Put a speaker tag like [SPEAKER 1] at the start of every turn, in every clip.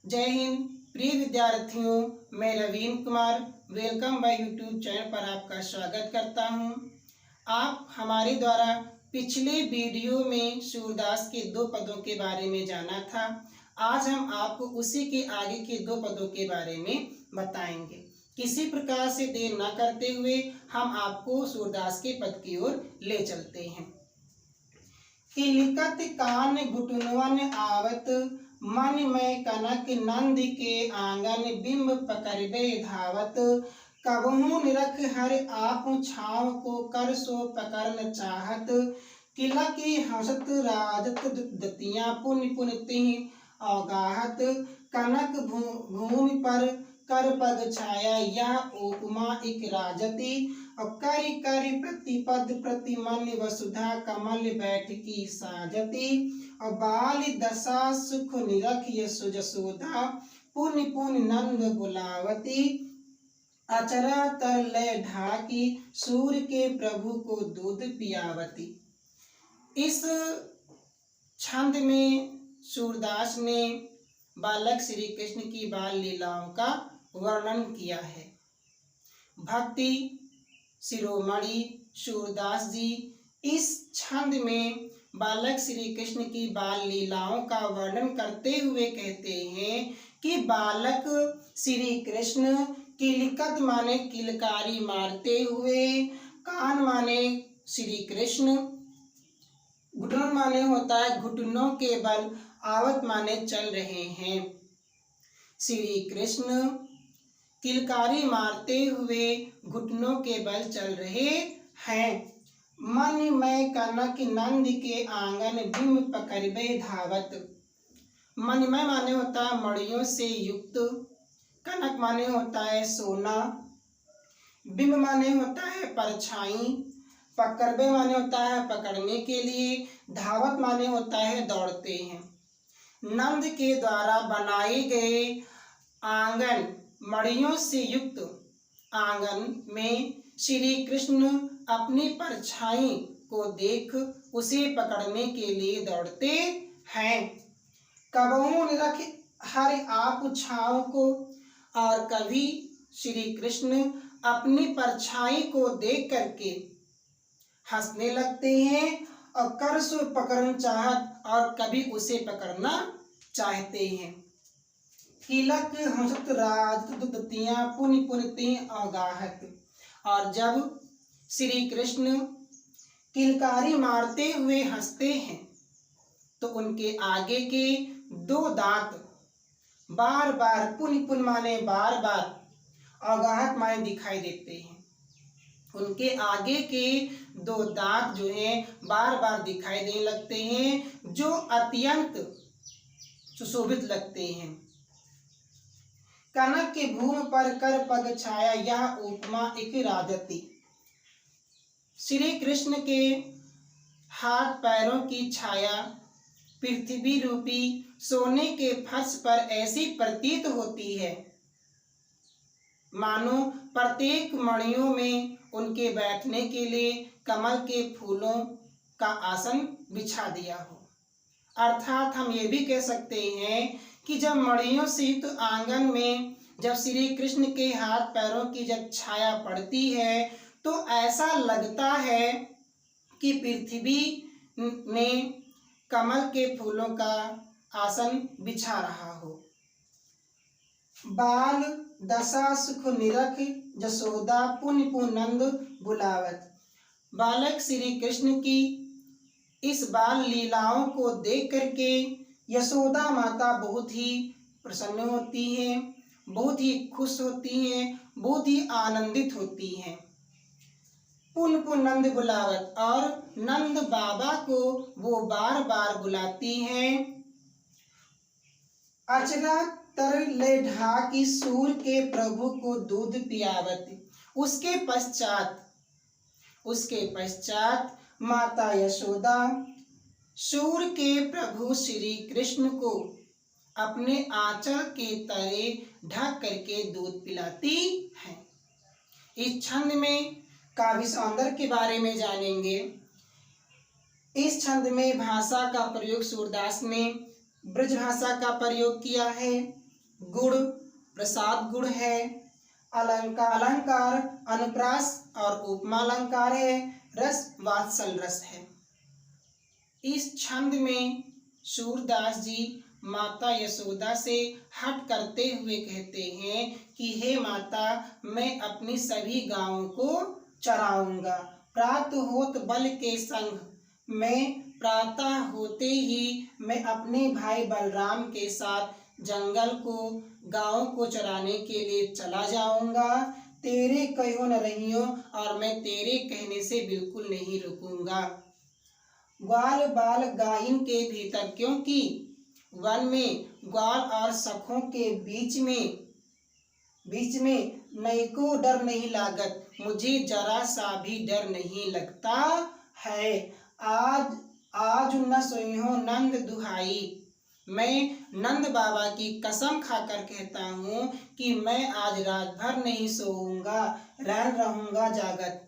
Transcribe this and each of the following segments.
[SPEAKER 1] जय हिंद प्रिय विद्यार्थियों, मैं Raveen Kumar welcome by YouTube channel पर आपका स्वागत करता हूं। आप हमारे द्वारा पिछले वीडियो में सूरदास के दो पदों के बारे में जाना था। आज हम आपको उसी के आगे के दो पदों के बारे में बताएंगे। किसी प्रकार से देर न करते हुए हम आपको सूरदास के पद की ओर ले चलते हैं। किलिकत कान घुटनवन आवत, मन में कनक नंद के आंगन, बिंब पकड़बे धावत। कबहू निरख हर आप छाव को, कर सो पकड़न चाहत। किला की हंसत राजत दतियाँ, पुन पुन तिह अवगाहत। कनक भूमि पर कर पग छाया, यह उपमा एक राजती। और करि करि प्रतिपद प्रतिमन, वसुधा कमल बैठ की साजती। और बाल दशा सुख निरख यशो जसोदा, पुन पुन नंद बुलावती। अचरा तर लय ढाकी, सूर्य के प्रभु को दूध पियावती। इस छंद में सूरदास ने बालक श्री कृष्ण की बाल लीलाओं का वर्णन किया है। भक्ति शिरोमणि सूरदास जी इस छंद में बालक श्री कृष्ण की बाल लीलाओं का वर्णन करते हुए कहते हैं कि बालक श्री कृष्ण किलिकत माने किलकारी मारते हुए, कान माने श्री कृष्ण, घुटन माने होता है घुटनों के बल, आवत माने चल रहे हैं। श्री कृष्ण किलकारी मारते हुए घुटनों के बल चल रहे हैं। मन में कनक नंद के आंगन, बिंब पकड़बे धावत। मन में माने होता है मणियों से युक्त, कनक माने होता है सोना, बिंब माने होता है परछाई, पकड़बे माने होता है पकड़ने के लिए, धावत माने होता है दौड़ते हैं। नंद के द्वारा बनाए गए आंगन, मणियों से युक्त आंगन में श्री कृष्ण अपनी परछाई को देख उसे पकड़ने के लिए दौड़ते हैं। कबहू निरख हर आप छाव को, और कभी श्री कृष्ण अपनी परछाई को देख करके हंसने लगते हैं, और कर सो पकड़न चाहत, और कभी उसे पकड़ना चाहते हैं। किलक हंसत राजत दतियाँ, पुन पुन तिह अवगाहत। और जब श्री कृष्ण किलकारी मारते हुए हंसते हैं तो उनके आगे के दो दांत बार बार, पुन पुन माने बार बार, अवगाहत माने दिखाई देते हैं। उनके आगे के दो दांत जो हैं बार बार दिखाई देने लगते हैं, जो अत्यंत सुशोभित लगते हैं। कनक के भूमि पर कर पग छाया, यह उपमा एक राजती। श्री कृष्ण के हाथ पैरों की छाया पृथ्वी रूपी सोने के फर्श पर ऐसी प्रतीत होती है मानो प्रत्येक मणियों में उनके बैठने के लिए कमल के फूलों का आसन बिछा दिया हो। अर्थात हम ये भी कह सकते हैं कि जब मणियों से युक्त आंगन में जब श्री कृष्ण के हाथ पैरों की जब छाया पड़ती है तो ऐसा लगता है कि पृथ्वी ने कमल के फूलों का आसन बिछा रहा हो। बाल दशा सुख निरख जसोदा, पुन पुन नंद बुलावत। बालक श्री कृष्ण की इस बाल लीलाओं को देख करके यशोदा माता बहुत ही प्रसन्न होती हैं, बहुत ही खुश होती हैं, बहुत ही आनंदित होती हैं। पुन पुन नंद बुलावत, और नंद बाबा को वो बार बार बुलाती हैं। अचरा तर ले ढाकी, सूर्य के प्रभु को दूध पियावत। उसके पश्चात माता यशोदा सूर्य के प्रभु श्री कृष्ण को अपने आंचल के तले ढक करके दूध पिलाती हैं। इस छंद में काव्य सौंदर्य के बारे में जानेंगे। इस छंद में भाषा का प्रयोग सूरदास ने ब्रज भाषा का प्रयोग किया है। गुण प्रसाद गुण है। अलंकार अनुप्रास और उपमा अलंकार है। रस वात्सल रस है। इस छंद में सूरदास जी माता यशोदा से हट करते हुए कहते हैं कि हे माता, मैं अपनी सभी गायों को चराऊंगा। प्रातः होत बल के संग मैं प्रातः होते ही मैं अपने भाई बलराम के साथ जंगल को गायों को चराने के लिए चला जाऊंगा। तेरे कहो न रहियो और मैं तेरे कहने से बिल्कुल नहीं रुकूंगा। ग्वाल बाल गायन के भीतर, क्योंकि वन में ग्वाल और सखों के बीच में नैको डर नहीं लागत, मुझे जरा सा भी डर नहीं लगता है। आज न सोइहो नंद दुहाई, मैं नंद बाबा की कसम खाकर कहता हूँ कि मैं आज रात भर नहीं सोऊंगा, रहूंगा जागत,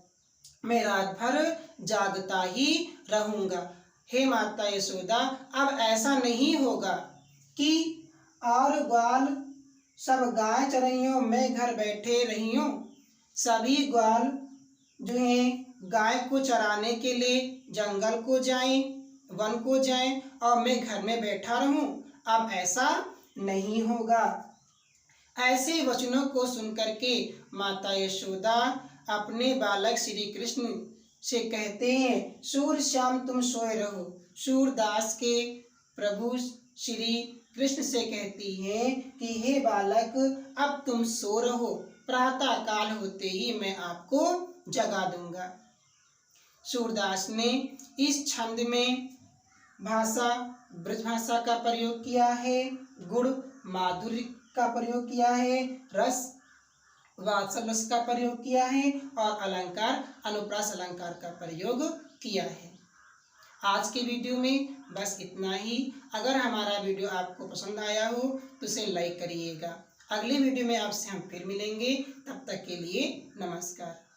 [SPEAKER 1] मैं रात भर जागता ही रहूंगा। हे माता यशोदा, अब ऐसा नहीं होगा कि और ग्वाल सब गाय चरइयों मैं घर बैठे रहियों। सभी ग्वाल जो हैं गाय को चराने के लिए जंगल को जाएं, वन को जाएं और मैं घर में बैठा रहूं। अब ऐसा नहीं होगा। ऐसे वचनों को सुनकर के माता यशोदा अपने बालक श्री कृष्ण से कहते हैं, सूर्य श्याम तुम सोए रहो। सूरदास के प्रभु श्री कृष्ण से कहती हैं कि हे बालक, अब तुम सो रहो, प्रातः काल होते ही मैं आपको जगा दूंगा। सूरदास ने इस छंद में भाषा ब्रज भाषा का प्रयोग किया है, गुण माधुर्य का प्रयोग किया है, रस वात्सल रस का प्रयोग किया है और अलंकार अनुप्रास अलंकार का प्रयोग किया है। आज के वीडियो में बस इतना ही। अगर हमारा वीडियो आपको पसंद आया हो तो इसे लाइक करिएगा। अगले वीडियो में आपसे हम फिर मिलेंगे, तब तक के लिए नमस्कार।